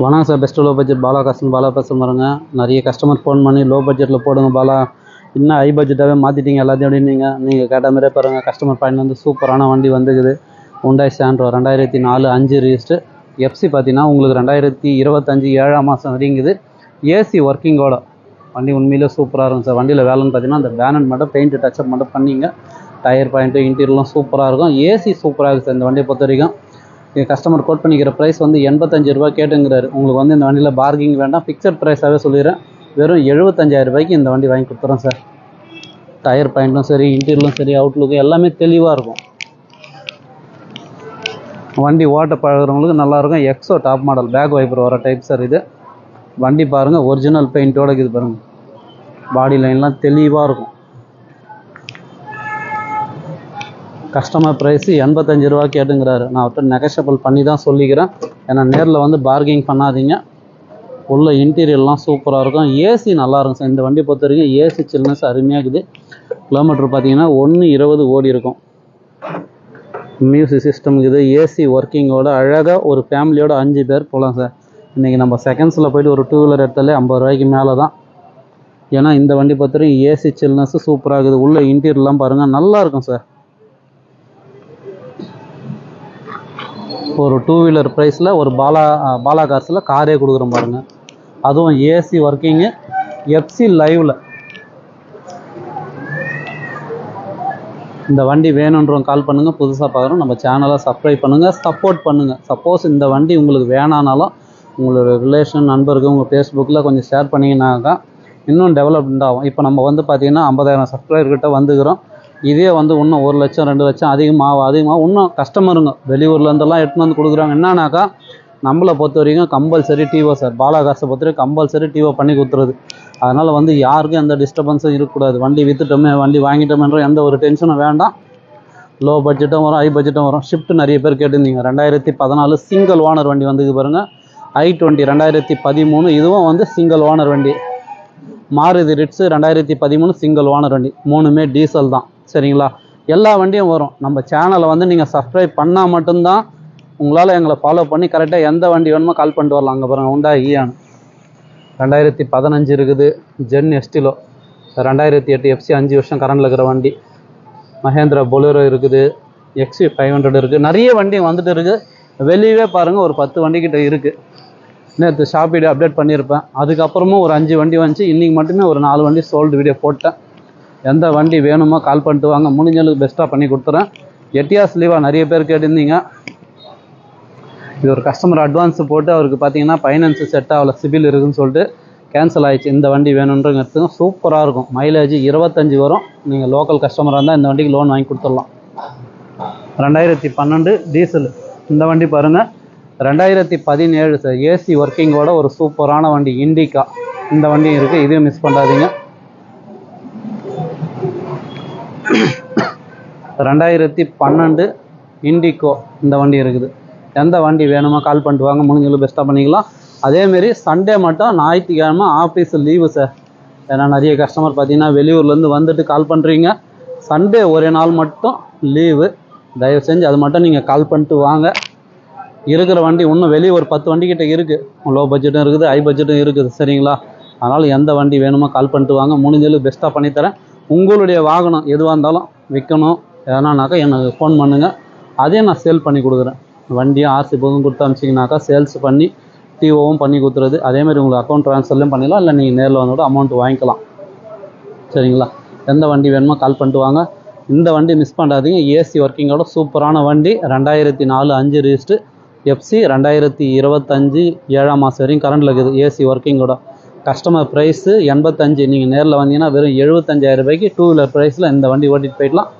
வணக்கம் sir. Best low budget Bala Kasan Bala பேச பாருங்க. நிறைய கஸ்டமர் ஃபோன் பண்ணி லோ பட்ஜெட்டில் போடுங்க பாலா, இன்னும் ஹை பட்ஜெட்டாகவே மாற்றிட்டீங்க எல்லாத்தையும் அப்படின்னு நீங்கள் கேட்ட மாதிரியே பாருங்கள். கஸ்டமர் பாயிண்ட் வந்து சூப்பரான வண்டி வந்துக்குது. Hyundai Santro 2004 5 register. எஃப்சி பார்த்தீங்கன்னா உங்களுக்கு 2025 7ஆம் மாதம் வரைங்குது. ஏசி ஒர்க்கிங்கோட வண்டி உண்மையிலே சூப்பராக இருக்கும் சார். வண்டியில் வேலைன்னு பார்த்தீங்கன்னா அந்த பேனட் மட்டும் பெயிண்ட் டச்சப் மட்டும் பண்ணிங்க. டயர் பாயிண்ட்டு இன்டீரியர்லாம் சூப்பராக இருக்கும். ஏசி சூப்பராக இருக்குது சார் இந்த வண்டியை பொறுத்த வரைக்கும். கஸ்டமர் கோட் பண்ணிக்கிற ப்ரைஸ் வந்து 85 ரூபா கேட்டுங்கிறாரு. உங்களுக்கு வந்து இந்த வண்டியில் பார்கிங் வேண்டாம், ஃபிக்ஸட் ப்ரைஸாகவே சொல்லிடுறேன். வெறும் 75,000 ரூபாய்க்கு இந்த வண்டி வாங்கி கொடுத்துறோம் சார். டயர் பாயிண்ட்டும் சரி, இன்டீரியரும் சரி, அவுட்லுக்கும் எல்லாமே தெளிவாக இருக்கும். வண்டி ஓட்ட பழகிறவங்களுக்கு நல்லாயிருக்கும். எக்ஸோ டாப் மாடல் பேக் வைப்பர் வர டைப் சார் இது. வண்டி பாருங்கள், ஒரிஜினல் பெயிண்ட்டோட இருக்குது பாருங்கள். பாடி லைன்லாம் தெளிவாக இருக்கும். கஸ்டமர் ப்ரைஸு 85 ரூபா கேட்டுங்கிறாரு. நான் அவர்கிட்ட நெகஷியபிள் பண்ணி தான் சொல்லிக்கிறேன். ஏன்னா நேரில் வந்து பார்கிங் பண்ணாதீங்க. உள்ள இன்டீரியர்லாம் சூப்பராக இருக்கும். ஏசி நல்லாயிருக்கும் சார். இந்த வண்டியை பொறுத்த வரைக்கும் ஏசி சில்னஸ் அருமையாக இருக்குது. கிலோமீட்டர் பார்த்தீங்கன்னா 120 ஓடி இருக்கும். மியூசிக் சிஸ்டம் இருக்குது. ஏசி ஒர்க்கிங்கோட அழகாக ஒரு ஃபேமிலியோட 5 பேர் போகலாம் சார். இன்றைக்கி நம்ம செகண்ட்ஸில் போய்ட்டு ஒரு 2 வீலர் எடுத்தாலே 50 ரூபாய்க்கு மேலே தான். ஏன்னா இந்த வண்டி பொறுத்த வரைக்கும் ஏசி சில்னஸ்ஸு சூப்பராக இருக்குது. உள்ள இன்டீரியர்லாம் பாருங்கள், நல்லாயிருக்கும் சார். ஒரு 2 வீலர் ப்ரைஸில் ஒரு பாலா கார்ஸில் காரே கொடுக்குறோம் பாருங்கள். அதுவும் ஏசி ஒர்க்கிங்கு, எஃப்சி லைவில். இந்த வண்டி வேணுன்றவங்க கால் பண்ணுங்கள். புதுசாக பார்க்குறோம் நம்ம சேனலை சப்ஸ்கிரைப் பண்ணுங்கள், சப்போர்ட் பண்ணுங்கள். சப்போஸ் இந்த வண்டி உங்களுக்கு வேணானாலும் உங்களோட ரிலேஷன் நண்பருக்கு உங்கள் ஃபேஸ்புக்கில் கொஞ்சம் ஷேர் பண்ணிங்கனாக்கா இன்னும் டெவலப்மெண்ட் ஆகும். இப்போ நம்ம வந்து பார்த்திங்கன்னா 50,000 சப்ஸ்கிரைபர்கிட்ட வந்துக்கிறோம். இதே வந்து இன்னும் 1 லட்சம் 2 லட்சம் அதிகமாக இன்னும் கஸ்டமருங்க வெளியூர்லேருந்தெல்லாம் எடுத்துன்னு வந்து கொடுக்குறாங்க. என்னன்னாக்கா நம்மளை பொறுத்த வரைக்கும் கம்பல்சரி டிஓ சார். பாலா காசை பொறுத்த வரைக்கும் கம்பல்சரி டிஓ பண்ணி கொடுத்துருது. அதனால் வந்து யாருக்கும் எந்த டிஸ்டர்பன்ஸும் இருக்கக்கூடாது. வண்டி விற்றுட்டோமே, வண்டி வாங்கிட்டோமேன்ற எந்த ஒரு டென்ஷனும் வேண்டாம். லோ பட்ஜெட்டும் வரும், ஹை பட்ஜெட்டும் வரும். ஷிஃப்ட் நிறைய பேர் கேட்டிருந்தீங்க. 2014 சிங்கிள் ஓனர் வண்டி வந்துக்கு பாருங்கள். i20 2013. இதுவும் வந்து சிங்கிள் ஓனர் வண்டி. மாருதி ரிட்ஸு 2013 சிங்கிள் ஓனர் வண்டி. 3மே டீசல் தான். சரிங்களா? எல்லா வண்டியும் வரும். நம்ம சேனலை வந்து நீங்கள் சப்ஸ்கிரைப் பண்ணால் மட்டும்தான் உங்களால் எங்களை ஃபாலோ பண்ணி கரெக்டாக எந்த வண்டி வேணுமோ கால் பண்ணிட்டு வரலாம். அங்கே பாருங்கள், ஹுண்டாய் ஈயான் 2015 இருக்குது. ஜென் எஸ்டிலோ 2008 எஃப்சி 5 வருஷம் கரண்டில் இருக்கிற வண்டி. மஹேந்திரா பொலேரோ இருக்குது. XV 500 இருக்குது. நிறைய வண்டி வந்துட்டு இருக்குது. வெளியவே பாருங்கள், ஒரு 10 வண்டிக்கிட்ட இருக்குது. நேற்று ஷாப் வீடியோ அப்டேட் பண்ணியிருப்பேன். அதுக்கப்புறமும் ஒரு 5 வண்டி வந்துச்சு. இன்றைக்கி மட்டுமே ஒரு 4 வண்டி சோல்டு வீடியோ போட்டேன். எந்த வண்டி வேணுமோ கால் பண்ணிட்டு வாங்க. முடிஞ்சளவுக்கு பெஸ்ட்டாக பண்ணி கொடுத்துறேன். எட்டியாஸ் லீவாக நிறைய பேர் கேட்டிருந்தீங்க. இது ஒரு கஸ்டமர் அட்வான்ஸ் போட்டு அவருக்கு பார்த்தீங்கன்னா ஃபைனான்ஸு செட் ஆகலை, சிபில் இருக்குதுன்னு சொல்லிட்டு கேன்சல் ஆகிடுச்சு. இந்த வண்டி வேணுன்றங்கிறதுக்கு சூப்பராக இருக்கும். மைலேஜ் 25 வரும். நீங்கள் லோக்கல் கஸ்டமராக இருந்தால் இந்த வண்டிக்கு லோன் வாங்கி கொடுத்துடலாம். 2012 டீசல். இந்த வண்டி பாருங்கள், 2017 சார். ஏசி ஒர்க்கிங்கோட ஒரு சூப்பரான வண்டி இண்டிகா. இந்த வண்டியும் இருக்குது, இதையும் மிஸ் பண்ணாதீங்க. 2012 இண்டிகோ இந்த வண்டி இருக்குது. எந்த வண்டி வேணுமோ கால் பண்ணிட்டு வாங்க. முடிஞ்சளவு பெஸ்ட்டாக பண்ணிக்கலாம். அதேமாரி சண்டே மட்டும், ஞாயிற்றுக்கிழமை ஆஃபீஸ் லீவு சார். ஏன்னா நிறைய கஸ்டமர் பார்த்தீங்கன்னா வெளியூர்லேருந்து வந்துட்டு கால் பண்ணுறீங்க. சண்டே ஒரே நாள் மட்டும் லீவு. தயவு செஞ்சு அது மட்டும் நீங்கள் கால் பண்ணிட்டு வாங்க. இருக்கிற வண்டி இன்னும் வெளியே ஒரு 10 வண்டிக்கிட்ட இருக்குது. லோ பட்ஜெட்டும் இருக்குது, ஹை பட்ஜெட்டும் இருக்குது. சரிங்களா? அதனால் எந்த வண்டி வேணுமோ கால் பண்ணிட்டு வாங்க. முடிஞ்சளவு பெஸ்ட்டாக பண்ணித்தரேன். உங்களுடைய வாகனம் எதுவாக இருந்தாலும் விற்கணும் எதனாக்கா எனக்கு ஃபோன் பண்ணுங்கள். அதையும் நான் சேல் பண்ணி கொடுக்குறேன். வண்டியும் ஆர்சி புக்கும் கொடுத்து அனுப்பிச்சிங்கனாக்கா சேல்ஸ் பண்ணி டிஓவும் பண்ணி கொடுத்துறது. அதேமாதிரி உங்களுக்கு அக்கௌண்ட் ட்ரான்ஸ்ஃபர்லையும் பண்ணிடலாம், இல்லை நீங்கள் நேரில் வந்து கூட அமௌண்ட் வாங்கிக்கலாம். சரிங்களா? எந்த வண்டி வேணுமோ கால் பண்ணிட்டு வாங்க. இந்த வண்டி மிஸ் பண்ணாதீங்க. ஏசி ஒர்க்கிங்கோட சூப்பரான வண்டி. 2004 5 ரிஜிஸ்டர். எஃப்சி 2025 7ஆம் மாதம் வரைக்கும் கரண்டில் இருக்குது. ஏசி ஒர்க்கிங்கோட. Customer price 85. நீங்கள் நேரில் வந்தீங்கன்னா வெறும் 75,000 ரூபாய்க்கு 2 வீலர் ப்ரைஸில் இந்த வண்டி ஓட்டிகிட்டு போயிடலாம்.